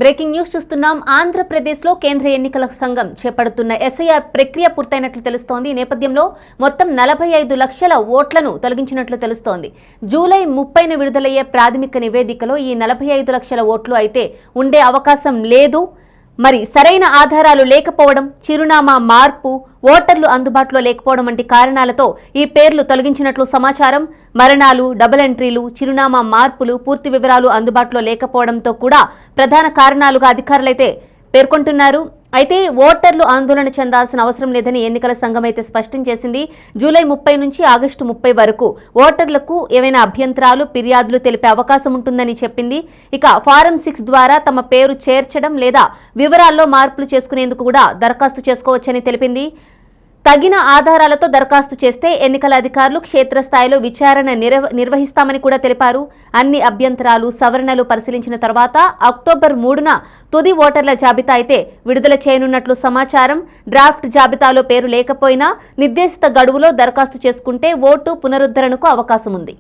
Breaking news చూస్తున్నాం. ఆంధ్రప్రదేశ్లో కేంద్ర ఎన్నికల సంఘం చేపడుతున్న ఎస్ఐఆర్ ప్రక్రియ పూర్తయినట్లు తెలుస్తోంది. ఈ నేపథ్యంలో మొత్తం 45 లక్షల ఓట్లను తొలగించినట్లు తెలుస్తోంది. జూలై 30న విడుదలయ్యే ప్రాథమిక నివేదికలో ఈ 45 లక్షల ఓట్లు అయితే ఉండే అవకాశం లేదు. మరి సరైన ఆధారాలు లేకపోవడం, చిరునామా మార్పు, ఓటర్లు అందుబాటులో లేకపోవడం వంటి కారణాలతో ఈ పేర్లు తొలగించినట్లు సమాచారం. మరణాలు, డబుల్ ఎంట్రీలు, చిరునామా మార్పులు, పూర్తి వివరాలు అందుబాటులో లేకపోవడంతో కూడా ప్రధాన కారణాలుగా అధికారులైతే పేర్కొంటున్నారు. అయితే ఓటర్లు ఆందోళన చెందాల్సిన అవసరం లేదని ఎన్నికల సంఘం అయితే స్పష్టం చేసింది. జూలై 30 నుంచి ఆగస్టు 30 వరకు ఓటర్లకు ఏవైనా అభ్యంతరాలు, ఫిర్యాదులు తెలిపే అవకాశం ఉంటుందని చెప్పింది. ఇక ఫారం 6 ద్వారా తమ పేరు చేర్చడం లేదా వివరాల్లో మార్పులు చేసుకునేందుకు కూడా దరఖాస్తు చేసుకోవచ్చని తెలిపింది. తగిన ఆధారాలతో దరఖాస్తు చేస్తే ఎన్నికల అధికారులు క్షేత్రస్థాయిలో విచారణ నిర్వహిస్తామని కూడా తెలిపారు. అన్ని అభ్యంతరాలు, సవరణలు పరిశీలించిన తర్వాత అక్టోబర్ 3న తుది ఓటర్ల జాబితా అయితే విడుదల చేయనున్నట్లు సమాచారం. డ్రాఫ్ట్ జాబితాలో పేరు లేకపోయినా నిర్దేశిత గడువులో దరఖాస్తు చేసుకుంటే ఓటు పునరుద్ధరణకు అవకాశం ఉంది.